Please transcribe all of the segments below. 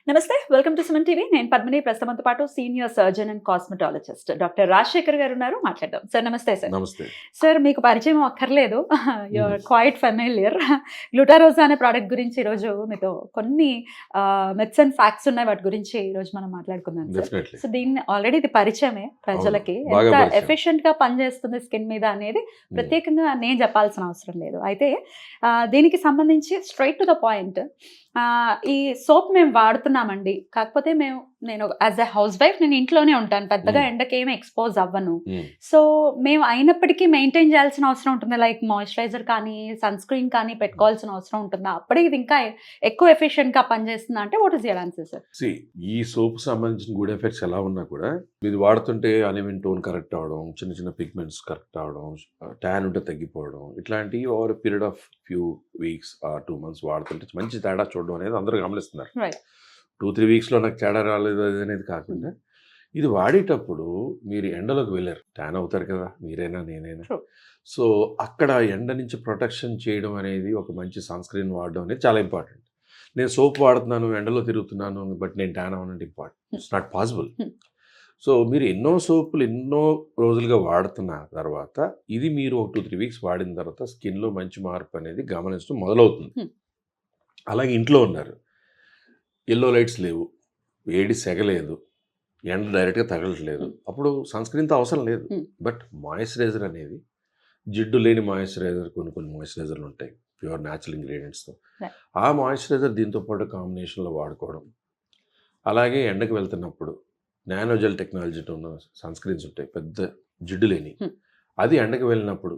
నమస్తే, welcome to Suman TV. నేను పద్మిని. ప్రస్తుతంతో పాటు senior surgeon and cosmetologist doctor Rajasekhar గారు ఉన్నారు. మాట్లాడదాం. సార్ నమస్తే. సార్ నమస్తే. సార్ మీకు పరిచయం అక్కర్లేదు, యూఆర్ క్వైట్ ఫెమిలియర్. గ్లూటారోజా అనే ప్రోడక్ట్ గురించి ఈరోజు మీతో కొన్ని మిత్స్ అండ్ ఫ్యాక్ట్స్ ఉన్నాయి, వాటి గురించి ఈరోజు మనం మాట్లాడుకుందాం. సో దీన్ని ఆల్రెడీ ఇది పరిచయమే ప్రజలకి, ఎంత ఎఫిషియెంట్ గా పనిచేస్తుంది స్కిన్ మీద అనేది ప్రత్యేకంగా నేను చెప్పాల్సిన అవసరం లేదు. అయితే దీనికి సంబంధించి స్ట్రైట్ టు ద పాయింట్, ఈ సోప్ మేము వాడుతున్నామండి, కాకపోతే నేను యాజ్ ఎ హౌస్ వైఫ్ నేను ఇంట్లోనే ఉంటాను, పెద్దగా ఎండకి ఏమి ఎక్స్పోజ్ అవ్వను. సో మేము అయినప్పటికీ మెయింటైన్ చేయాల్సిన అవసరం ఉంటుంది, లైక్ మాయిశ్చరైజర్ కానీ సన్ స్క్రీన్ కానీ పెట్టుకోవాల్సిన అవసరం ఉంటుందా? అప్పుడే ఇది ఇంకా ఎక్కువ ఎఫిషియెంట్ గా పనిచేస్తుందా అంటే what is your answer sir? ఈ సోప్ సంబంధించిన గుడ్ ఎఫెక్ట్స్ ఎలా ఉన్నా కూడా ఇది వాడుతుంటే అనిమిన్ టోన్ కరెక్ట్ అవడం, చిన్న చిన్న పిగ్మెంట్స్ కరెక్ట్ అవడం, ట్యాన్ ఉంటే తగ్గిపోవడం, ఇట్లాంటివి over period of few weeks 2 months వాడుతుంటే మంచి తేడా చూడడం అనేది అందరూ గమనిస్తున్నారు. 2-3 weeksలో నాకు తేడా రాలేదు అనేది కాకుండా, ఇది వాడేటప్పుడు మీరు ఎండలోకి వెళ్ళారు, ట్యాన్ అవుతారు కదా మీరైనా నేనైనా. సో అక్కడ ఎండ నుంచి ప్రొటెక్షన్ చేయడం అనేది, ఒక మంచి సన్ స్క్రీన్ వాడడం అనేది చాలా ఇంపార్టెంట్. నేను సోప్ వాడుతున్నాను, ఎండలో తిరుగుతున్నాను, బట్ నేను ట్యాన్ అవ్వనంటే important, it's not possible. So మీరు ఎన్నో సోపులు ఎన్నో రోజులుగా వాడుతున్న తర్వాత, ఇది మీరు ఒక 2-3 weeks వాడిన తర్వాత స్కిన్లో మంచి మార్పు అనేది గమనించడం మొదలవుతుంది. అలాగే ఇంట్లో ఉన్నారు, ఎల్లో లైట్స్ లేవు, వేడి సెగలేదు, ఎండ డైరెక్ట్గా తగలట్లేదు, అప్పుడు సన్ స్క్రీన్తో అవసరం లేదు. బట్ మాయిశ్చరైజర్ అనేది, జిడ్డు లేని మాయిశ్చరైజర్, కొన్ని మాయిశ్చరైజర్లు ఉంటాయి ప్యూర్ న్యాచురల్ ఇంగ్రీడియంట్స్తో, ఆ మాయిశ్చరైజర్ దీంతో పాటు కాంబినేషన్లో వాడుకోవడం. అలాగే ఎండకు వెళ్తున్నప్పుడు నానోజెల్ టెక్నాలజీతో ఉన్న సన్ స్క్రీన్స్ ఉంటాయి, పెద్ద జిడ్డు లేని, అది ఎండకు వెళ్ళినప్పుడు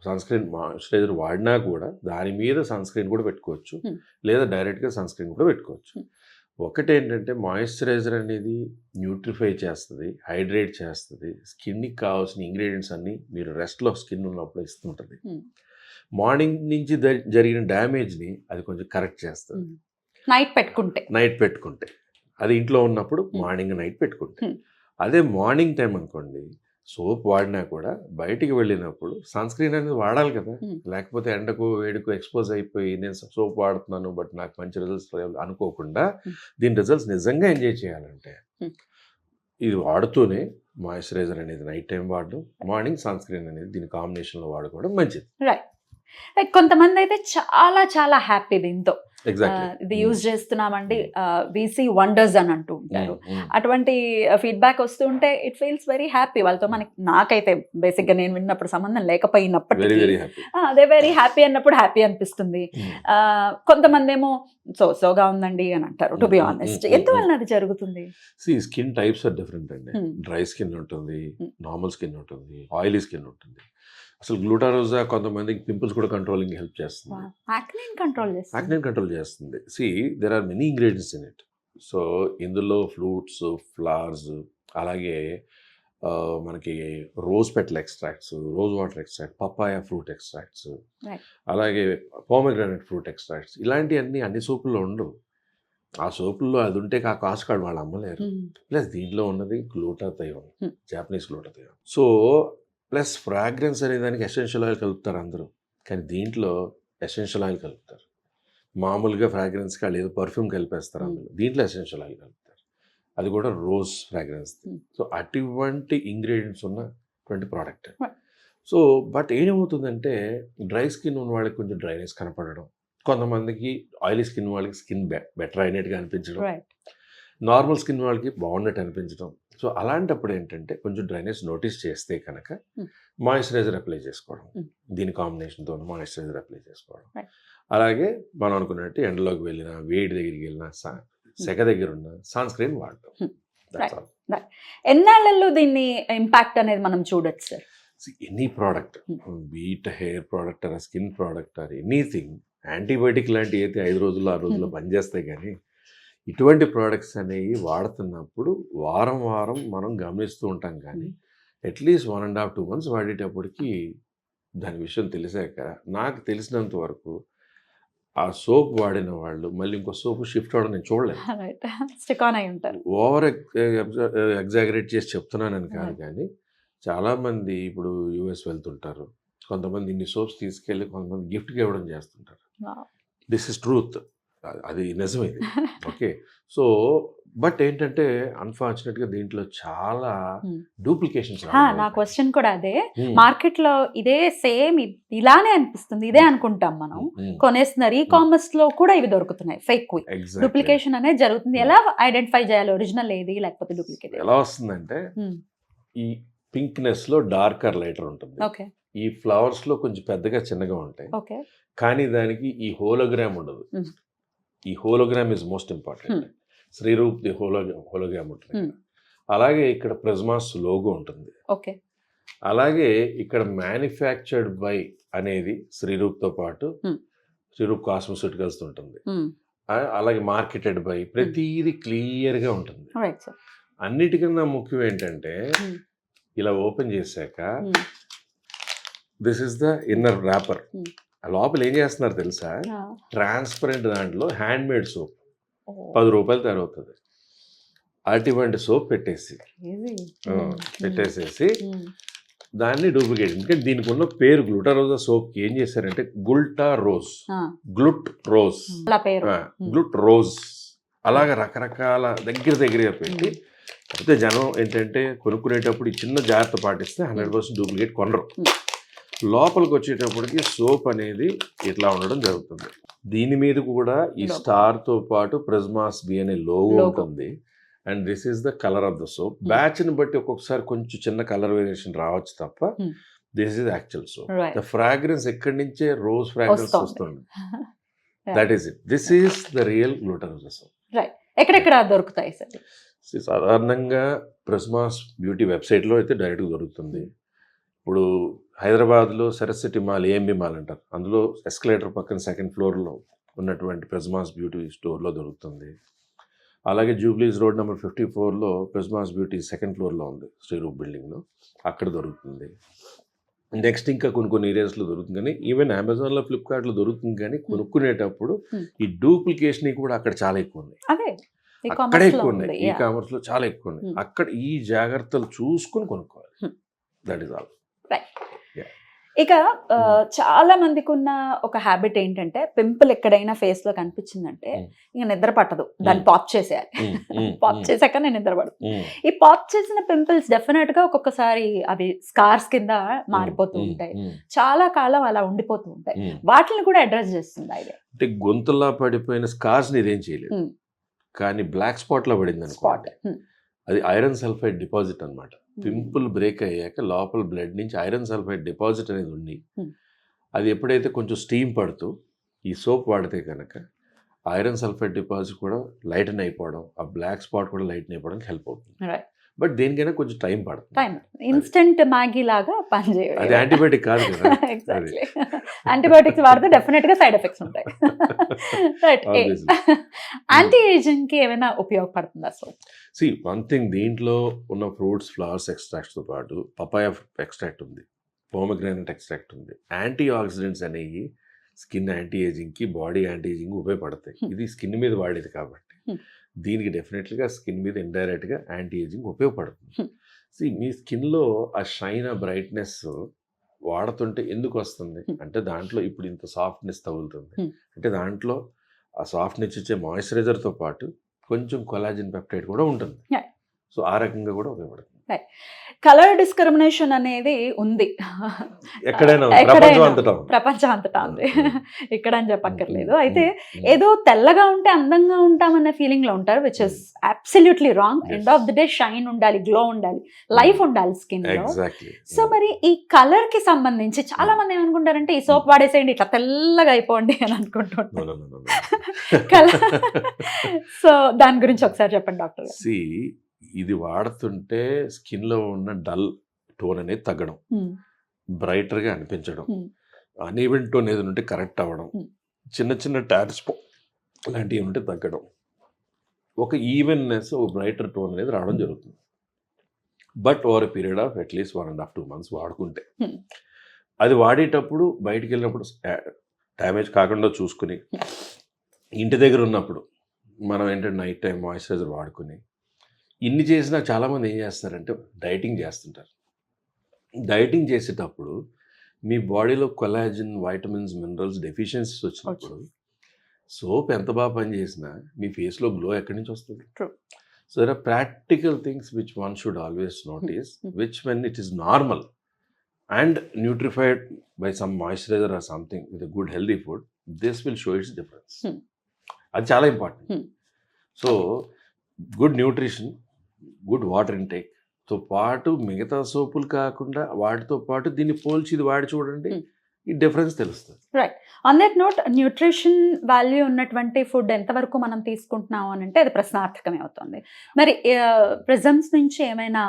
సన్ స్క్రీన్ మాయిశ్చరైజర్ వాడినా కూడా దాని మీద సన్ స్క్రీన్ కూడా పెట్టుకోవచ్చు, లేదా డైరెక్ట్గా సన్ స్క్రీన్ కూడా పెట్టుకోవచ్చు. ఒకటేంటంటే మాయిశ్చరైజర్ అనేది న్యూట్రిఫై చేస్తుంది, హైడ్రేట్ చేస్తుంది, స్కిన్కి కావాల్సిన ఇంగ్రీడియంట్స్ అన్నీ మీరు రెస్ట్లో స్కిన్ ఉన్నప్పుడు ఇస్తుంటుంది. మార్నింగ్ నుంచి జరిగిన డ్యామేజ్ని అది కొంచెం కరెక్ట్ చేస్తుంది నైట్ పెట్టుకుంటే. అది ఇంట్లో ఉన్నప్పుడు మార్నింగ్ నైట్ పెట్టుకుంటే. అదే మార్నింగ్ టైం అనుకోండి, సోప్ వాడినా కూడా బయటికి వెళ్ళినప్పుడు సన్ స్క్రీన్ అనేది వాడాలి కదా, లేకపోతే ఎండకు వేడికు ఎక్స్పోజ్ అయిపోయి నేను సోప్ వాడుతున్నాను బట్ నాకు మంచి రిజల్ట్స్ అనుకోకుండా, దీని రిజల్ట్స్ నిజంగా ఎంజాయ్ చేయాలంటే ఇది వాడుతూనే మాయిశ్చరైజర్ అనేది నైట్ టైం వాడడం, మార్నింగ్ సన్ స్క్రీన్ అనేది దీని కాంబినేషన్లో వాడుకోవడం మంచిది. కొంతమంది అయితే చాలా చాలా హ్యాపీ దీంతో, ఇది యూజ్ చేస్తున్నామండి, వీసీ వండర్స్ అని అంటూ ఉంటారు. అటువంటి ఫీడ్బ్యాక్ వస్తూ ఉంటే ఇట్ ఫీల్స్ వెరీ హ్యాపీ వాళ్ళతో. నాకైతే బేసిక్గా నేను విన్నప్పుడు సంబంధం లేకపోయినప్పటికీ అదే వెరీ హ్యాపీ అన్నప్పుడు హ్యాపీ అనిపిస్తుంది. కొంతమంది ఏమో సోగా ఉందండి అని అంటారు. టు బి ఆనెస్ట్, ఎందువల్ల అది జరుగుతుంది? స్కిన్ టైప్స్ ఆర్ డిఫరెంట్ అండి. డ్రై స్కిన్ ఉంటుంది, నార్మల్ స్కిన్ ఉంటుంది, ఆయిలీ స్కిన్ ఉంటుంది. అసలు గ్లూటారోజా కొంతమందికి పింపుల్స్ కూడా కంట్రోలింగ్ హెల్ప్ చేస్తుంది, యాక్నే కంట్రోల్ చేస్తుంది. There are many ingredients in it. So ఇందులో ఫ్రూట్స్, ఫ్లవర్స్, అలాగే మనకి rose petal extracts, rose water extract, papaya fruit extracts, అలాగే పోమగ్రానైట్ ఫ్రూట్ ఎక్స్ట్రాక్ట్స్, ఇలాంటివన్నీ అన్ని సోపుల్లో ఉండవు. ఆ సోపుల్లో అది ఉంటే కాస్ట్ కార్డ్ వాళ్ళు అమ్మలేరు. ప్లస్ దీంట్లో ఉన్నది glutathione, Japanese glutathione. So plus fragrance అనే దానికి ఎసెన్షియల్ ఆయిల్ కలుపుతారు అందరూ, కానీ దీంట్లో ఎసెన్షియల్ ఆయిల్ కలుపుతారు. మామూలుగా ఫ్రాగ్రెన్స్కి వాళ్ళు ఏదో పర్ఫ్యూమ్ కలిపేస్తారు అందులో, దీంట్లో ఎసెన్షియల్ ఆయిల్ కలుపుతారు, అది కూడా రోజ్ ఫ్రాగ్రెన్స్. సో అటువంటి ఇంగ్రీడియంట్స్ ఉన్నటువంటి ప్రోడక్ట్. సో బట్ ఏమవుతుందంటే, డ్రై స్కిన్ ఉన్న వాళ్ళకి కొంచెం డ్రైనెస్ కనపడడం, కొంతమందికి ఆయిలీ స్కిన్ వాళ్ళకి స్కిన్ బెటర్ అయినట్టుగా అనిపించడం, నార్మల్ స్కిన్ వాళ్ళకి బాగున్నట్టు అనిపించడం. సో అలాంటప్పుడు ఏంటంటే, కొంచెం డ్రైనెస్ నోటీస్ చేస్తే కనుక మాయిశ్చరైజర్ అప్లై చేసుకోవడం, దీని కాంబినేషన్తో మాయిశ్చరైజర్ అప్లై చేసుకోవడం. అలాగే మనం అనుకున్నట్టు ఎండలోకి వెళ్ళినా, వేడి దగ్గరికి వెళ్ళినా, సెగ దగ్గర ఉన్న సన్ స్క్రీన్ వాడటం. ఎన్నాళ్ళలో దీన్ని ఇంపాక్ట్ అనేది మనం చూడొచ్చు sir? Any product, beat hair product or skin product or anything, antibiotic లాంటివి అయితే 5 రోజుల్లో 6 రోజుల్లో పనిచేస్తాయి, కానీ ఇటువంటి ప్రోడక్ట్స్ అనేవి వాడుతున్నప్పుడు వారం మనం గమనిస్తూ ఉంటాం. కానీ అట్లీస్ట్ 1.5-2 months వాడేటప్పటికి దాని విషయం తెలిసాక, నాకు తెలిసినంత వరకు ఆ సోప్ వాడిన వాళ్ళు మళ్ళీ ఇంకో సోపు షిఫ్ట్ అవ్వడం నేను చూడలేదు. ఓవర్ ఎగ్జాగరేట్ చేసి చెప్తున్నానని కాదు, కానీ చాలామంది ఇప్పుడు యూఎస్ వెళ్తుంటారు, కొంతమంది ఇన్ని సోప్స్ తీసుకెళ్ళి కొంతమంది గిఫ్ట్గా ఇవ్వడం చేస్తుంటారు. This is truth. అది నిజం ఇది. ఓకే. సో బట్ ఏంటంటే అన్ఫార్చునేట్గా దీంట్లో చాలా Hmm. డూప్లికేషన్స్ నా క్వశ్చన్ కూడా అదే. మార్కెట్ లో ఇదే సేమ్ ఇలానే అనిపిస్తుంది, ఇదే అనుకుంటాం మనం, కొనేస్తున్నారు. ఈ కామర్స్ లో కూడా ఇవి దొరుకుతున్నాయి, ఫేక్ డూప్లికేషన్ అనేది జరుగుతుంది. ఎలా ఐడెంటిఫై చేయాలి ఒరిజినల్ ఏది లేకపోతే డూప్లికేట్? ఎలా వస్తుందంటే ఈ పింక్నెస్ లో డార్కర్ లైటర్ ఉంటుంది, ఓకే ఈ ఫ్లవర్స్ లో కొంచెం పెద్దగా చిన్నగా ఉంటాయి, ఓకే కానీ దానికి ఈ హోలోగ్రామ్ ఉండదు. ఈ hologram is most important. Shreeroop the hologram ఉంటుంది. అలాగే ఇక్కడ ప్రిజ్మాస్ లోగో ఉంటుంది. ఓకే అలాగే ఇక్కడ మ్యానుఫ్యాక్చర్డ్ బై అనేది శ్రీరూప్తో పాటు శ్రీరూప్ కాస్మెటికల్స్ ఉంటుంది. అలాగే మార్కెటెడ్ బై ప్రతిదీ క్లియర్గా ఉంటుంది. అన్నిటికన్నా ముఖ్యం ఏంటంటే ఇలా ఓపెన్ చేశాక this is the inner wrapper. లోపల ఏం చేస్తున్నారు తెలుసా? ట్రాన్స్పరెంట్ దాంట్లో హ్యాండ్ మేడ్ సోప్ 10 రూపాయలు తయారవుతుంది. అటువంటి సోప్ పెట్టేసేసి దాన్ని డూప్లికేట్. ఎందుకంటే దీనికి ఉన్న పేరు గ్లూటారోజా సోప్కి ఏం చేశారంటే గ్లూట్ రోజ్ అలాగే రకరకాల దగ్గర పెట్టి, అయితే జనం ఏంటంటే కొనుక్కునేటప్పుడు ఈ చిన్న జాగ్రత్త పాటిస్తే 100% డూప్లికేట్ కొనరు. లోపలికి వచ్చేటప్పటికి సోప్ అనేది ఇట్లా ఉండడం జరుగుతుంది. దీని మీద కూడా ఈ స్టార్తో పాటు ప్రిజ్మాస్ బి అనే లోగో ఉంటుంది. And this is the colour of the soap. బ్యాచ్ని బట్టి ఒక్కొక్కసారి కొంచెం చిన్న కలర్ వేరియేషన్ రావచ్చు తప్ప this is actual soap. The fragrance ఎక్కడి నుంచే రోజ్ ఫ్రాగ్రెన్స్ వస్తుంది. That is it. This is the real Glutarosa soap. ఎక్కడెక్కడ దొరుకుతాయి సార్? సాధారణంగా ప్రిజ్మాస్ బ్యూటీ వెబ్సైట్లో అయితే డైరెక్ట్గా దొరుకుతుంది. ఇప్పుడు హైదరాబాద్లో సరస్వతి మాల్, ఏఎంబి మాల్ అంటారు, అందులో ఎస్కలేటర్ పక్కన 2nd ఫ్లోర్లో ఉన్నటువంటి ప్రిజ్మాస్ బ్యూటీ స్టోర్లో దొరుకుతుంది. అలాగే జూబ్లీస్ రోడ్ నెంబర్ 54లో ప్రిజ్మాస్ బ్యూటీ 2nd ఫ్లోర్లో ఉంది, శ్రీరూప్ బిల్డింగ్లో, అక్కడ దొరుకుతుంది. నెక్స్ట్ ఇంకా కొన్ని ఏరియాస్లో దొరుకుతుంది, కానీ ఈవెన్ అమెజాన్లో, ఫ్లిప్కార్ట్లో దొరుకుతుంది. కానీ కొనుక్కునేటప్పుడు ఈ డూప్లికేషన్ కూడా అక్కడ చాలా ఎక్కువ ఉన్నాయి. అక్కడే ఎక్కువ ఉన్నాయి. ఈ కామర్స్లో చాలా ఎక్కువ ఉన్నాయి. అక్కడ ఈ జాగ్రత్తలు చూసుకుని కొనుక్కోవాలి. That is all. ఇక చాలా మందికి ఉన్న ఒక హ్యాబిట్ ఏంటంటే, పింపుల్ ఎక్కడైనా ఫేస్ లో కనిపించిందంటే ఇక నిద్ర పట్టదు, దాన్ని పాప్ చేసేయాలి. పాప్ చేశాక నేను నిద్ర పడదు. ఈ పాప్ చేసిన పింపుల్స్ డెఫినెట్ గా ఒక్కొక్కసారి అవి స్కార్స్ కింద మారిపోతూ ఉంటాయి, చాలా కాలం అలా ఉండిపోతూ ఉంటాయి. వాటిని కూడా అడ్రస్ చేస్తుంది ఐడియా. అంటే గొంతులా పడిపోయిన స్కార్స్ ఇదేం చేయలేదు, కానీ బ్లాక్ స్పాట్ లో పడింది అనుకోండి, అది ఐరన్ సల్ఫైడ్ డిపాజిట్ అన్నమాట. పింపుల్ బ్రేక్ అయ్యాక లోపల బ్లడ్ నుంచి ఐరన్ సల్ఫైడ్ డిపాజిట్ అనేది ఉంది. అది ఎప్పుడైతే కొంచెం స్టీమ్ పడుతూ ఈ సోప్ వాడితే కనుక ఐరన్ సల్ఫైడ్ డిపాజిట్ కూడా లైటన్ అయిపోవడం, ఆ బ్లాక్ స్పాట్ కూడా లైటన్ అయిపోవడానికి హెల్ప్ అవుతుంది. బట్ దేనికైనా కొంచెం టైం పడుతుంది. ఇన్స్టెంట్ మ్యాగీ లాగా పనిచేయాలి. అది యాంటీబయాటిక్ కాదు కదా. యాంటీబయాటిక్స్ వాడితే డెఫినెట్ గా సైడ్ ఎఫెక్ట్స్ ఉంటాయి. యాంటీ ఏజింగ్ కి ఏమైనా ఉపయోగపడుతుందా సోప్? సి వన్ థింగ్, దీంట్లో ఉన్న ఫ్రూట్స్, ఫ్లవర్స్ ఎక్స్ట్రాక్ట్స్ తో పాటు పపాయ ఎక్స్ట్రాక్ట్ ఉంది, పోమగ్రానైట్ ఎక్స్ట్రాక్ట్ ఉంది. యాంటీ ఆక్సిడెంట్స్ అనేవి స్కిన్ యాంటీ ఏజింగ్ కి, బాడీ యాంటీ ఏజింగ్ ఉపయోగపడతాయి. ఇది స్కిన్ మీద వాడేది కాబట్టి దీనికి డెఫినెట్లీగా స్కిన్ మీద ఇండైరెక్ట్గా యాంటీ ఏజింగ్ ఉపయోగపడుతుంది. సి మీ స్కిన్లో ఆ షైన్, ఆ బ్రైట్నెస్ వాడుతుంటే ఎందుకు వస్తుంది అంటే, దాంట్లో ఇప్పుడు ఇంత సాఫ్ట్నెస్ తగులుతుంది అంటే దాంట్లో ఆ సాఫ్ట్నెస్ ఇచ్చే మాయిశ్చరైజర్తో పాటు కొంచెం కొలాజిన్ పెప్టైడ్ కూడా ఉంటుంది. సో ఆ రకంగా కూడా ఉపయోగపడుతుంది. కలర్ డిస్క్రిమినేషన్ అనేది ఉంది ఎక్కడైనా, ప్రపంచం అంతటా ఉంది, ఇక్కడ అని చెప్పక్కర్లేదు. అయితే ఏదో తెల్లగా ఉంటే అందంగా ఉంటామన్న ఫీలింగ్ లో ఉంటారు, which is absolutely wrong. End of the day shine ఉండాలి, గ్లో ఉండాలి, లైఫ్ ఉండాలి స్కిన్ లో. సో మరి ఈ కలర్ కి సంబంధించి చాలా మంది ఏమనుకుంటారంటే, ఈ సోప్ వాడేసేయండి ఇట్లా తెల్లగా అయిపోండి అని అనుకుంటుంటారు. సో దాని గురించి ఒకసారి చెప్పండి డాక్టర్. ఇది వాడుతుంటే స్కిన్లో ఉన్న డల్ టోన్ అనేది తగ్గడం, బ్రైటర్గా అనిపించడం, అన్ఈవెన్ టోన్ ఏదైనా ఉంటే కరెక్ట్ అవ్వడం, చిన్న చిన్న ట్యాన్స్ లాంటివి ఉంటే తగ్గడం, ఒక ఈవెన్నెస్, ఒక బ్రైటర్ టోన్ అనేది రావడం జరుగుతుంది. But over a period of at least 1.5-2 months వాడుకుంటే, అది వాడేటప్పుడు బయటికి వెళ్ళినప్పుడు డ్యామేజ్ కాకుండా చూసుకుని, ఇంటి దగ్గర ఉన్నప్పుడు మనం ఏంటంటే నైట్ టైం మాయిశ్చరైజర్ వాడుకుని, ఇన్ని చేసినా చాలామంది ఏం చేస్తారంటే డైటింగ్ చేస్తుంటారు. డైటింగ్ చేసేటప్పుడు మీ బాడీలో కొలాజిన్, వైటమిన్స్, మినరల్స్ డెఫిషియన్సీస్ వచ్చినప్పుడు సోప్ ఎంత బాగా పనిచేసినా మీ ఫేస్లో గ్లో ఎక్కడి నుంచి వస్తుంది? True. So there are practical things which one should always notice, which when it is normal and nutrified by some moisturiser or something with good healthy food, this will show its difference. అది చాలా important. So good nutrition, good water intake తో పాటు మిగతా సోపులు కాకుండా వాటితో పాటు దీన్ని పోల్చి ఇది వాడి చూడండి, ఈ డిఫరెన్స్ తెలుస్తుంది. Right. On that note, nutrition value ఉన్నటువంటి ఫుడ్ ఎంతవరకు మనం తీసుకుంటున్నాం అని అంటే అది ప్రశ్నార్థకమే అవుతుంది. మరి ప్రిజమ్స్ నుంచి ఏమైనా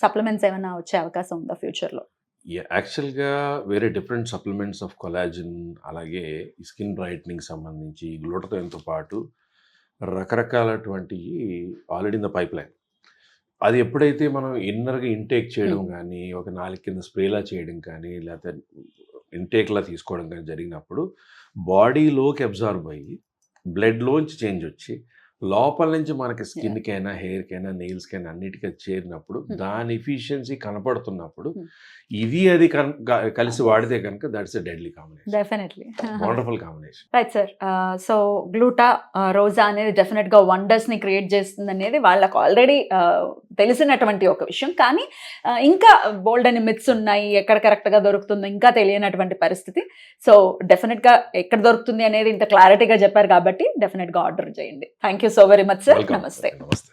సప్లిమెంట్స్ ఏమైనా వచ్చే అవకాశం ఉందా ఫ్యూచర్లో? యాక్చువల్గా వేరే డిఫరెంట్ సప్లిమెంట్స్ ఆఫ్ కొలాజిన్, అలాగే స్కిన్ బ్రైట్నింగ్ సంబంధించి గ్లూటథియోన్తో పాటు రకరకాలటువంటి already in the pipeline. అది ఎప్పుడైతే మనం ఇన్నర్గా ఇంటేక్ చేయడం కానీ, ఒక 4 కింద స్ప్రేలా చేయడం కానీ, లేకపోతే ఇంటేక్లా తీసుకోవడం కానీ జరిగినప్పుడు బాడీలోకి అబ్జార్బ్ అయ్యి బ్లడ్లోంచి చేంజ్ వచ్చి లోపల నుంచి మనకి స్కిన్కైనా, హెయిర్కైనా, నెయిల్స్కైనా అన్నిటికీ చేరినప్పుడు దాని ఎఫిషియన్సీ కనపడుతున్నప్పుడు ఇది అది కలిసి వాడితే కనుక that's a deadly combination. Definitely wonderful combination. Right sir. So Glutarosa అనేది డెఫినెట్గా వండర్స్ని క్రియేట్ చేస్తుంది అనేది వాళ్ళకు ఆల్రెడీ తెలిసినటువంటి ఒక విషయం. కానీ ఇంకా బోల్డ్ అని మిత్స్ ఉన్నాయి, ఎక్కడ కరెక్ట్గా దొరుకుతుందో ఇంకా తెలియనటువంటి పరిస్థితి. సో డెఫినెట్గా ఎక్కడ దొరుకుతుంది అనేది ఇంత క్లారిటీగా చెప్పారు కాబట్టి డెఫినెట్గా ఆర్డర్ చేయండి. Thank you so very much sir. నమస్తే. నమస్తే.